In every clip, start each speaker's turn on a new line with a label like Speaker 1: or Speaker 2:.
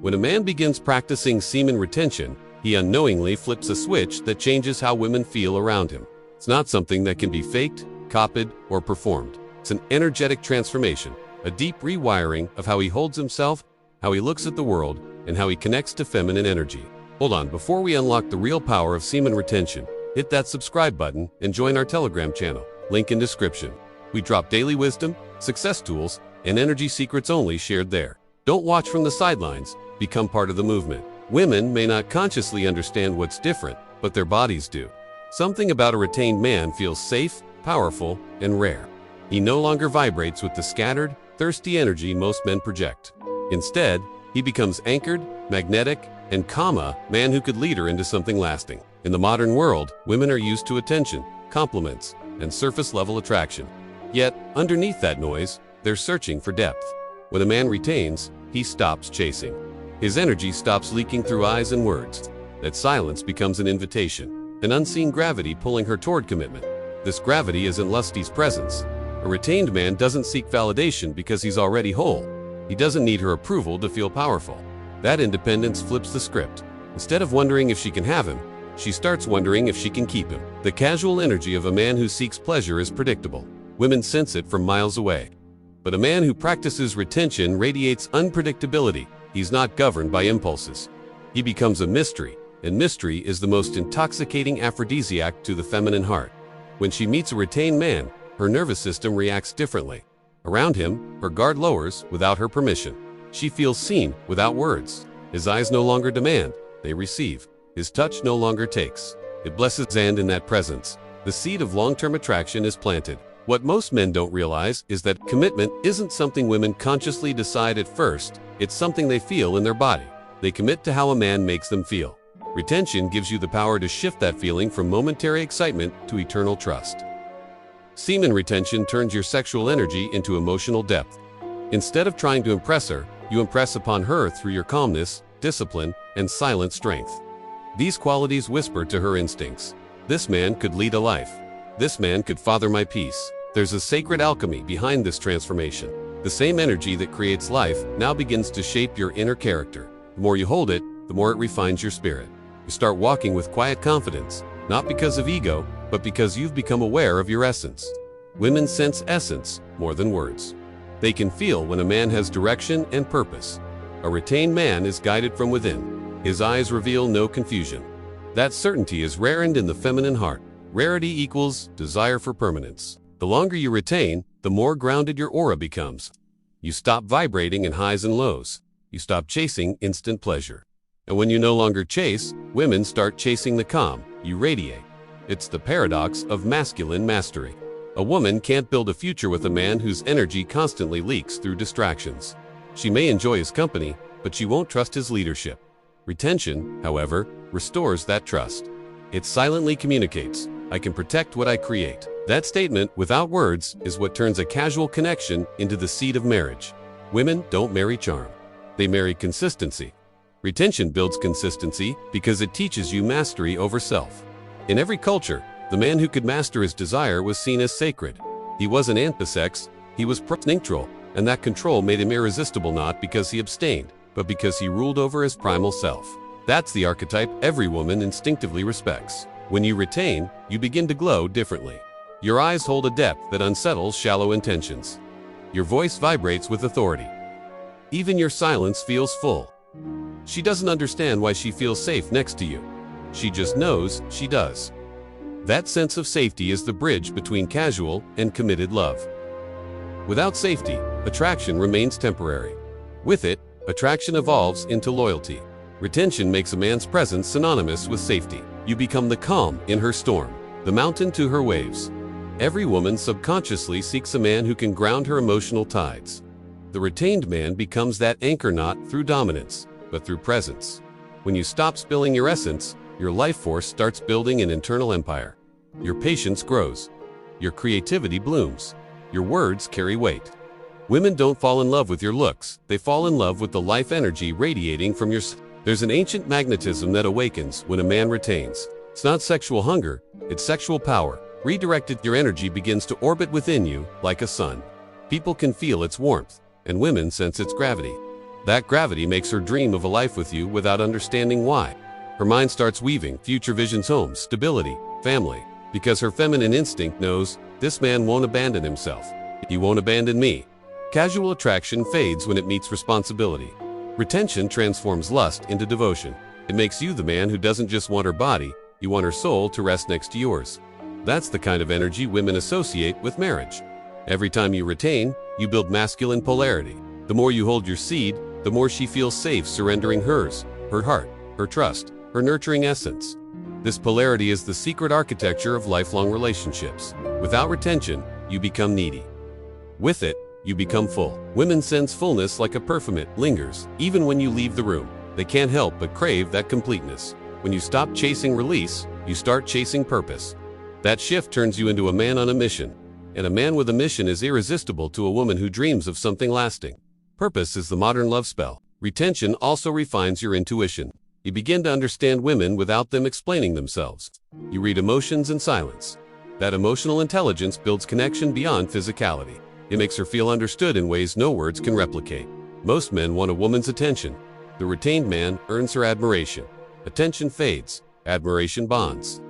Speaker 1: When a man begins practicing semen retention, he unknowingly flips a switch that changes how women feel around him. It's not something that can be faked, copied, or performed. It's an energetic transformation, a deep rewiring of how he holds himself, how he looks at the world, and how he connects to feminine energy. Hold on, before we unlock the real power of semen retention, hit that subscribe button and join our Telegram channel, link in description. We drop daily wisdom, success tools, and energy secrets only shared there. Don't watch from the sidelines, become part of the movement. Women may not consciously understand what's different, but their bodies do. Something about a retained man feels safe, powerful, and rare. He no longer vibrates with the scattered, thirsty energy most men project. Instead, he becomes anchored, magnetic, and calm, man who could lead her into something lasting. In the modern world, women are used to attention, compliments, and surface-level attraction. Yet, underneath that noise, they're searching for depth. When a man retains, he stops chasing. His energy stops leaking through eyes and words. That silence becomes an invitation, an unseen gravity pulling her toward commitment. This gravity isn't lusty's presence. A retained man doesn't seek validation because he's already whole. He doesn't need her approval to feel powerful. That independence flips the script. Instead of wondering if she can have him, she starts wondering if she can keep him. The casual energy of a man who seeks pleasure is predictable. Women sense it from miles away. But a man who practices retention radiates unpredictability. He's not governed by impulses. He becomes a mystery, and mystery is the most intoxicating aphrodisiac to the feminine heart. When she meets a retained man, her nervous system reacts differently. Around him, her guard lowers without her permission. She feels seen without words. His eyes no longer demand, they receive. His touch no longer takes, it blesses, and in that presence, the seed of long-term attraction is planted. What most men don't realize is that commitment isn't something women consciously decide at first, it's something they feel in their body. They commit to how a man makes them feel. Retention gives you the power to shift that feeling from momentary excitement to eternal trust. Semen retention turns your sexual energy into emotional depth. Instead of trying to impress her, you impress upon her through your calmness, discipline, and silent strength. These qualities whisper to her instincts. This man could lead a life. This man could father my peace. There's a sacred alchemy behind this transformation. The same energy that creates life now begins to shape your inner character. The more you hold it, the more it refines your spirit. You start walking with quiet confidence, not because of ego, but because you've become aware of your essence. Women sense essence more than words. They can feel when a man has direction and purpose. A retained man is guided from within. His eyes reveal no confusion. That certainty is rare and in the feminine heart. Rarity equals desire for permanence. The longer you retain, the more grounded your aura becomes. You stop vibrating in highs and lows. You stop chasing instant pleasure. And when you no longer chase, women start chasing the calm. You radiate. It's the paradox of masculine mastery. A woman can't build a future with a man whose energy constantly leaks through distractions. She may enjoy his company, but she won't trust his leadership. Retention, however, restores that trust. It silently communicates, I can protect what I create. That statement, without words, is what turns a casual connection into the seed of marriage. Women don't marry charm. They marry consistency. Retention builds consistency because it teaches you mastery over self. In every culture, the man who could master his desire was seen as sacred. He wasn't anti-sex, he was neutral, and that control made him irresistible not because he abstained, but because he ruled over his primal self. That's the archetype every woman instinctively respects. When you retain, you begin to glow differently. Your eyes hold a depth that unsettles shallow intentions. Your voice vibrates with authority. Even your silence feels full. She doesn't understand why she feels safe next to you. She just knows she does. That sense of safety is the bridge between casual and committed love. Without safety, attraction remains temporary. With it, attraction evolves into loyalty. Retention makes a man's presence synonymous with safety. You become the calm in her storm, the mountain to her waves. Every woman subconsciously seeks a man who can ground her emotional tides. The retained man becomes that anchor not through dominance, but through presence. When you stop spilling your essence, your life force starts building an internal empire. Your patience grows. Your creativity blooms. Your words carry weight. Women don't fall in love with your looks, they fall in love with the life energy radiating from your. There's an ancient magnetism that awakens when a man retains. It's not sexual hunger, it's sexual power. Redirected, your energy begins to orbit within you like a sun. People can feel its warmth, and women sense its gravity. That gravity makes her dream of a life with you without understanding why. Her mind starts weaving future visions: home, stability, family, because her feminine instinct knows this man won't abandon himself. He won't abandon me. Casual attraction fades when it meets responsibility. Retention transforms lust into devotion. It makes you the man who doesn't just want her body, you want her soul to rest next to yours. That's the kind of energy women associate with marriage. Every time you retain, you build masculine polarity. The more you hold your seed, the more she feels safe surrendering hers, her heart, her trust, her nurturing essence. This polarity is the secret architecture of lifelong relationships. Without retention, you become needy. With it, you become full. Women sense fullness like a perfume. It lingers. Even when you leave the room, they can't help but crave that completeness. When you stop chasing release, you start chasing purpose. That shift turns you into a man on a mission. And a man with a mission is irresistible to a woman who dreams of something lasting. Purpose is the modern love spell. Retention also refines your intuition. You begin to understand women without them explaining themselves. You read emotions in silence. That emotional intelligence builds connection beyond physicality. It makes her feel understood in ways no words can replicate. Most men want a woman's attention. The retained man earns her admiration. Attention fades, admiration bonds.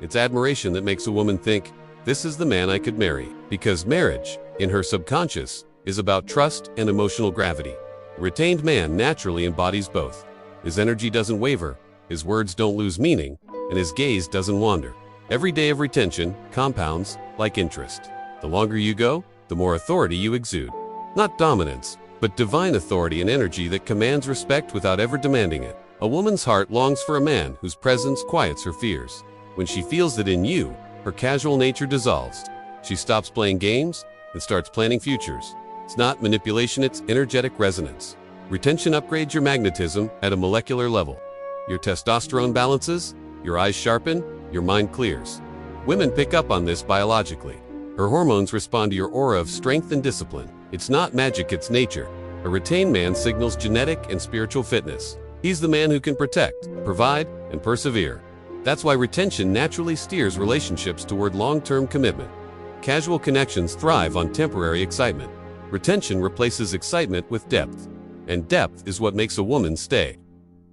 Speaker 1: It's admiration that makes a woman think, this is the man I could marry. Because marriage, in her subconscious, is about trust and emotional gravity. A retained man naturally embodies both. His energy doesn't waver, his words don't lose meaning, and his gaze doesn't wander. Every day of retention compounds like interest. The longer you go, the more authority you exude. Not dominance, but divine authority and energy that commands respect without ever demanding it. A woman's heart longs for a man whose presence quiets her fears. When she feels that in you, her casual nature dissolves. She stops playing games and starts planning futures. It's not manipulation, it's energetic resonance. Retention upgrades your magnetism at a molecular level. Your testosterone balances, your eyes sharpen, your mind clears. Women pick up on this biologically. Her hormones respond to your aura of strength and discipline. It's not magic, it's nature. A retained man signals genetic and spiritual fitness. He's the man who can protect, provide, and persevere. That's why retention naturally steers relationships toward long-term commitment. Casual connections thrive on temporary excitement. Retention replaces excitement with depth. And depth is what makes a woman stay.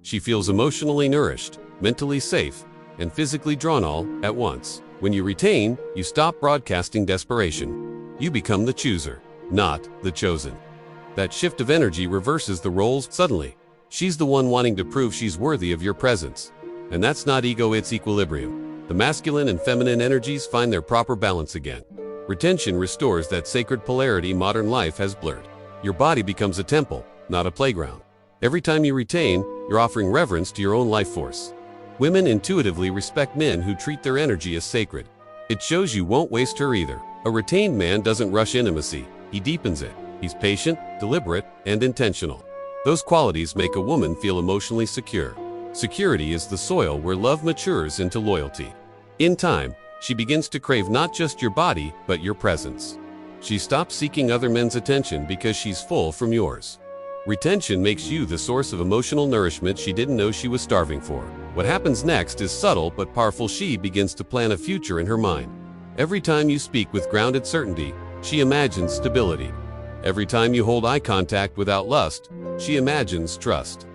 Speaker 1: She feels emotionally nourished, mentally safe, and physically drawn all at once. When you retain, you stop broadcasting desperation. You become the chooser, not the chosen. That shift of energy reverses the roles. Suddenly, she's the one wanting to prove she's worthy of your presence. And that's not ego, it's equilibrium. The masculine and feminine energies find their proper balance again. Retention restores that sacred polarity modern life has blurred. Your body becomes a temple, not a playground. Every time you retain, you're offering reverence to your own life force. Women intuitively respect men who treat their energy as sacred. It shows you won't waste her either. A retained man doesn't rush intimacy, he deepens it. He's patient, deliberate, and intentional. Those qualities make a woman feel emotionally secure. Security is the soil where love matures into loyalty. In time, she begins to crave not just your body, but your presence. She stops seeking other men's attention because she's full from yours. Retention makes you the source of emotional nourishment she didn't know she was starving for. What happens next is subtle but powerful. She begins to plan a future in her mind. Every time you speak with grounded certainty, she imagines stability. Every time you hold eye contact without lust, she imagines trust.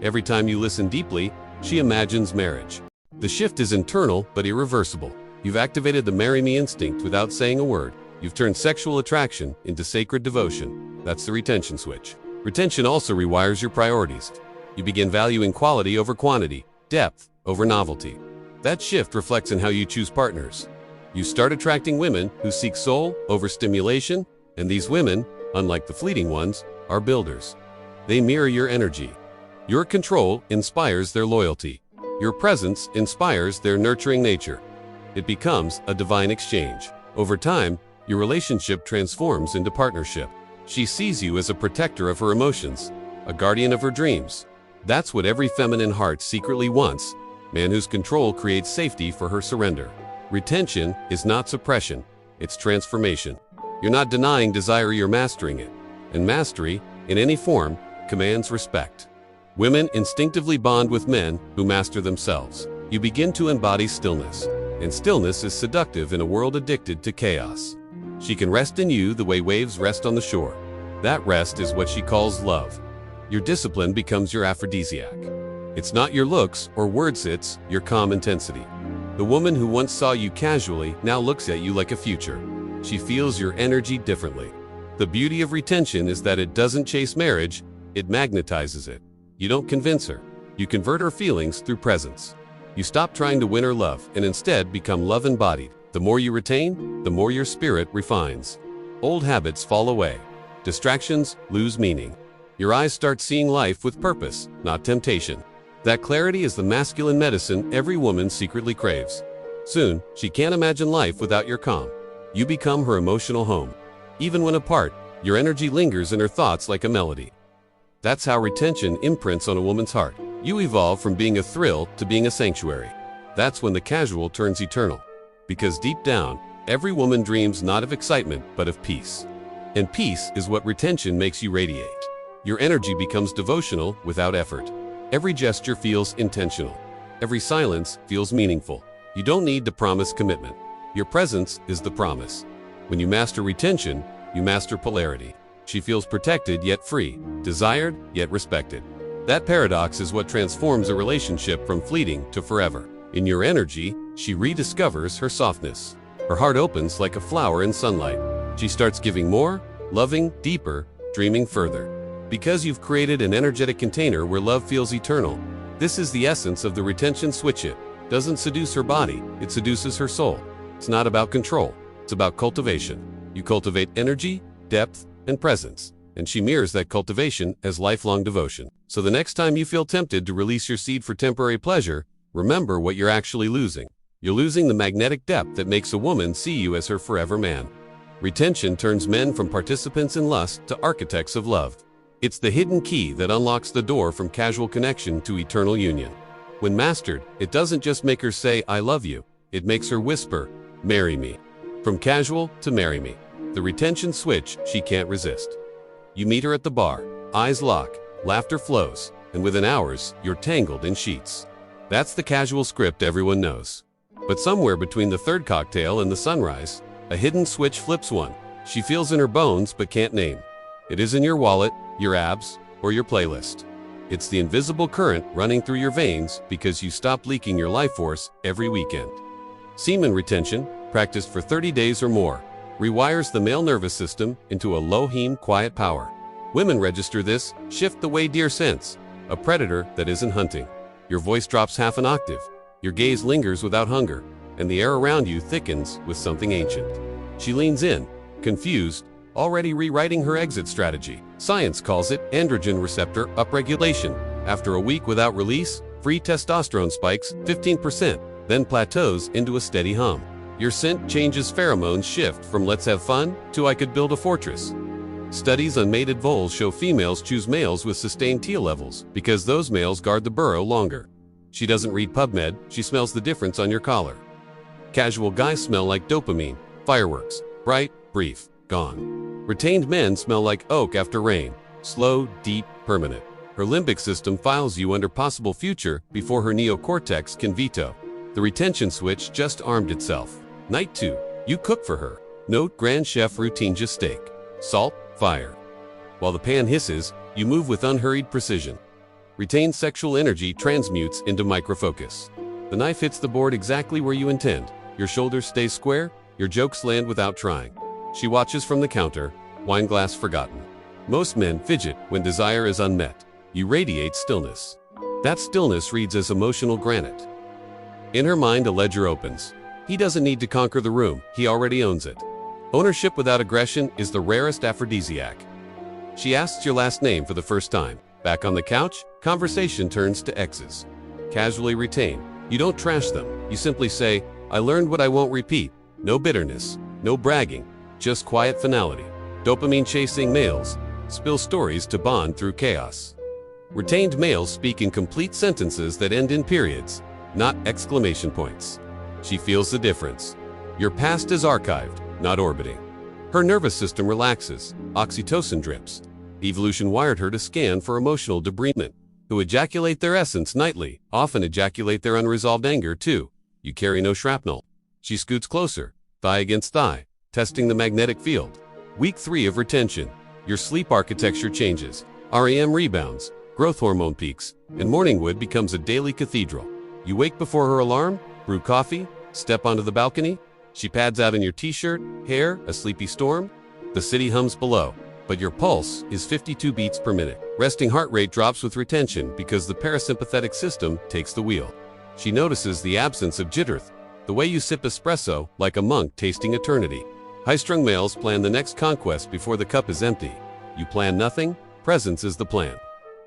Speaker 1: Every time you listen deeply, she imagines marriage. The shift is internal but irreversible. You've activated the marry me instinct without saying a word. You've turned sexual attraction into sacred devotion. That's the retention switch. Retention also rewires your priorities. You begin valuing quality over quantity, depth over novelty. That shift reflects in how you choose partners. You start attracting women who seek soul over stimulation, and these women, unlike the fleeting ones, are builders. They mirror your energy. Your control inspires their loyalty. Your presence inspires their nurturing nature. It becomes a divine exchange. Over time, your relationship transforms into partnership. She sees you as a protector of her emotions, a guardian of her dreams. That's what every feminine heart secretly wants, a man whose control creates safety for her surrender. Retention is not suppression, it's transformation. You're not denying desire, you're mastering it. And mastery, in any form, commands respect. Women instinctively bond with men who master themselves. You begin to embody stillness, and stillness is seductive in a world addicted to chaos. She can rest in you the way waves rest on the shore. That rest is what she calls love. Your discipline becomes your aphrodisiac. It's not your looks or words, it's your calm intensity. The woman who once saw you casually now looks at you like a future. She feels your energy differently. The beauty of retention is that it doesn't chase marriage, it magnetizes it. You don't convince her. You convert her feelings through presence. You stop trying to win her love and instead become love embodied. The more you retain, the more your spirit refines. Old habits fall away. Distractions lose meaning. Your eyes start seeing life with purpose, not temptation. That clarity is the masculine medicine every woman secretly craves. Soon, she can't imagine life without your calm. You become her emotional home. Even when apart, your energy lingers in her thoughts like a melody. That's how retention imprints on a woman's heart. You evolve from being a thrill to being a sanctuary. That's when the casual turns eternal. Because deep down, every woman dreams not of excitement, but of peace. And peace is what retention makes you radiate. Your energy becomes devotional without effort. Every gesture feels intentional. Every silence feels meaningful. You don't need to promise commitment. Your presence is the promise. When you master retention, you master polarity. She feels protected yet free, desired yet respected. That paradox is what transforms a relationship from fleeting to forever. In your energy, she rediscovers her softness. Her heart opens like a flower in sunlight. She starts giving more, loving deeper, dreaming further. Because you've created an energetic container where love feels eternal. This is the essence of the retention switch. It doesn't seduce her body, it seduces her soul. It's not about control, it's about cultivation. You cultivate energy, depth, and presence, and she mirrors that cultivation as lifelong devotion. So the next time you feel tempted to release your seed for temporary pleasure, remember what you're actually losing. You're losing the magnetic depth that makes a woman see you as her forever man. Retention turns men from participants in lust to architects of love. It's the hidden key that unlocks the door from casual connection to eternal union. When mastered, it doesn't just make her say, "I love you." It makes her whisper, "Marry me." From casual to marry me. The retention switch she can't resist. You meet her at the bar, eyes lock, laughter flows, and within hours, you're tangled in sheets. That's the casual script everyone knows. But somewhere between the third cocktail and the sunrise, a hidden switch flips one. She feels in her bones but can't name. It is in your wallet, your abs, or your playlist. It's the invisible current running through your veins because you stop leaking your life force every weekend. Semen retention, practiced for 30 days or more, rewires the male nervous system into a low-heme quiet power. Women register this, shift the way deer sense, a predator that isn't hunting. Your voice drops half an octave, your gaze lingers without hunger, and the air around you thickens with something ancient. She leans in, confused, already rewriting her exit strategy. Science calls it androgen receptor upregulation. After a week without release, free testosterone spikes 15%, then plateaus into a steady hum. Your scent changes, pheromones shift from "let's have fun" to "I could build a fortress." Studies on mated voles show females choose males with sustained teal levels because those males guard the burrow longer. She doesn't read PubMed, she smells the difference on your collar. Casual guys smell like dopamine, fireworks, bright, brief, gone. Retained men smell like oak after rain, slow, deep, permanent. Her limbic system files you under possible future before her neocortex can veto. The retention switch just armed itself. Night 2. You cook for her. Note: Grand Chef routine: just steak. Salt, fire. While the pan hisses, you move with unhurried precision. Retained sexual energy transmutes into microfocus. The knife hits the board exactly where you intend. Your shoulders stay square, your jokes land without trying. She watches from the counter, wine glass forgotten. Most men fidget when desire is unmet. You radiate stillness. That stillness reads as emotional granite. In her mind, a ledger opens. He doesn't need to conquer the room, he already owns it. Ownership without aggression is the rarest aphrodisiac. She asks your last name for the first time. Back on the couch, conversation turns to X's. Casually retain. You don't trash them. You simply say, "I learned what I won't repeat." No bitterness, no bragging, just quiet finality. Dopamine-chasing males spill stories to bond through chaos. Retained males speak in complete sentences that end in periods, not exclamation points. She feels the difference. Your past is archived, not orbiting. Her nervous system relaxes, oxytocin drips. Evolution wired her to scan for emotional debridement. Who ejaculate their essence nightly, often ejaculate their unresolved anger too. You carry no shrapnel. She scoots closer, thigh against thigh, testing the magnetic field. Week 3 of retention. Your sleep architecture changes. REM rebounds, growth hormone peaks, and morning wood becomes a daily cathedral. You wake before her alarm, brew coffee, step onto the balcony. She pads out in your t-shirt, hair, a sleepy storm. The city hums below, but your pulse is 52 beats per minute. Resting heart rate drops with retention because the parasympathetic system takes the wheel. She notices the absence of jitter, the way you sip espresso like a monk tasting eternity. High-strung males plan the next conquest before the cup is empty. You plan nothing, presence is the plan.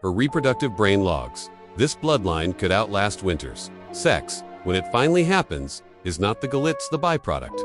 Speaker 1: Her reproductive brain logs. This bloodline could outlast winters. Sex, when it finally happens, is not the goal, it's the byproduct.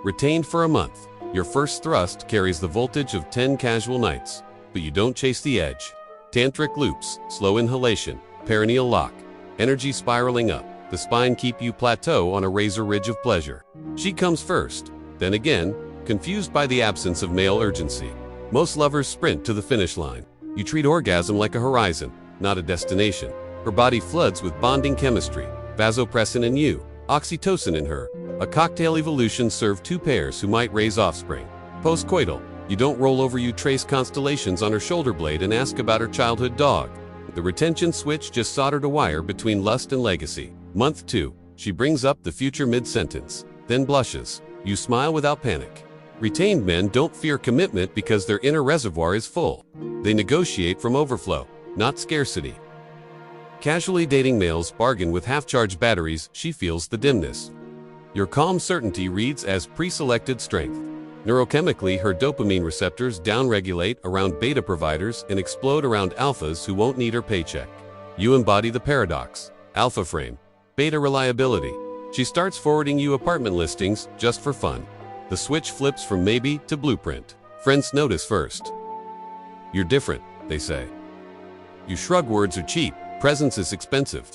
Speaker 1: Retained for a month. Your first thrust carries the voltage of 10 casual nights, but you don't chase the edge. Tantric loops, slow inhalation, perineal lock, energy spiraling up. The spine keep you plateau on a razor ridge of pleasure. She comes first, then again, confused by the absence of male urgency. Most lovers sprint to the finish line. You treat orgasm like a horizon, not a destination. Her body floods with bonding chemistry, vasopressin in you, oxytocin in her. A cocktail evolution served two pairs who might raise offspring. Postcoital, you don't roll over, you trace constellations on her shoulder blade and ask about her childhood dog. The retention switch just soldered a wire between lust and legacy. Month 2, she brings up the future mid-sentence, then blushes. You smile without panic. Retained men don't fear commitment because their inner reservoir is full. They negotiate from overflow, not scarcity. Casually dating males bargain with half-charged batteries. She feels the dimness. Your calm certainty reads as pre-selected strength. Neurochemically, her dopamine receptors downregulate around beta providers and explode around alphas who won't need her paycheck. You embody the paradox. Alpha frame, beta reliability. She starts forwarding you apartment listings just for fun. The switch flips from maybe to blueprint. Friends notice first. You're different, they say. You shrug, words are cheap, presence is expensive.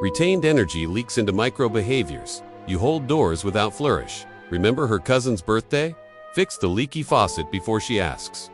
Speaker 1: Retained energy leaks into micro behaviors. You hold doors without flourish. Remember her cousin's birthday? Fix the leaky faucet before she asks.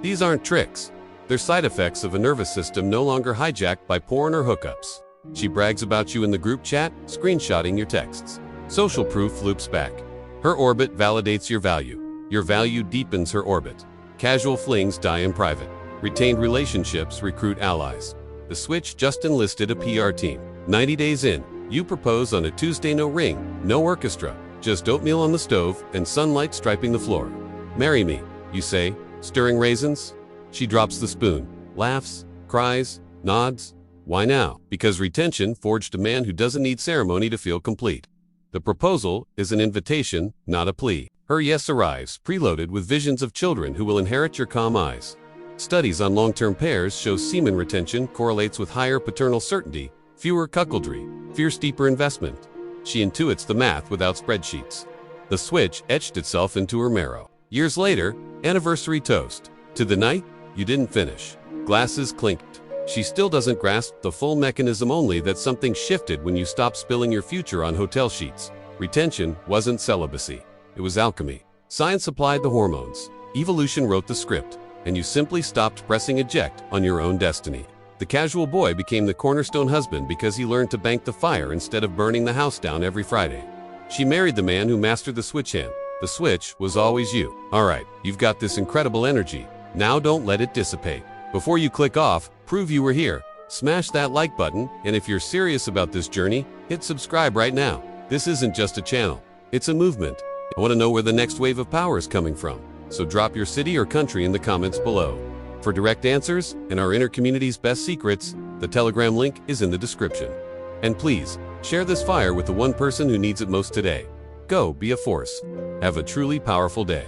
Speaker 1: These aren't tricks. They're side effects of a nervous system no longer hijacked by porn or hookups. She brags about you in the group chat, screenshotting your texts. Social proof loops back. Her orbit validates your value. Your value deepens her orbit. Casual flings die in private. Retained relationships recruit allies. The switch just enlisted a PR team. 90 days in, you propose on a Tuesday, no ring, no orchestra, just oatmeal on the stove and sunlight striping the floor. Marry me, you say, stirring raisins. She drops the spoon, laughs, cries, nods. Why now? Because retention forged a man who doesn't need ceremony to feel complete. The proposal is an invitation, not a plea. Her yes arrives, preloaded with visions of children who will inherit your calm eyes. Studies on long-term pairs show semen retention correlates with higher paternal certainty, fewer cuckoldry, fierce deeper investment. She intuits the math without spreadsheets. The switch etched itself into her marrow. Years later, anniversary toast. To the night you didn't finish. Glasses clinked. She still doesn't grasp the full mechanism, only that something shifted when you stopped spilling your future on hotel sheets. Retention wasn't celibacy. It was alchemy. Science applied the hormones. Evolution wrote the script. And you simply stopped pressing eject on your own destiny. The casual boy became the cornerstone husband because he learned to bank the fire instead of burning the house down every Friday. She married the man who mastered the switch hand. The switch was always you. Alright, you've got this incredible energy. Now don't let it dissipate. Before you click off, prove you were here. Smash that like button, and if you're serious about this journey, hit subscribe right now. This isn't just a channel. It's a movement. I want to know where the next wave of power is coming from. So drop your city or country in the comments below. For direct answers and our inner community's best secrets, the Telegram link is in the description. And please, share this fire with the one person who needs it most today. Go be a force. Have a truly powerful day.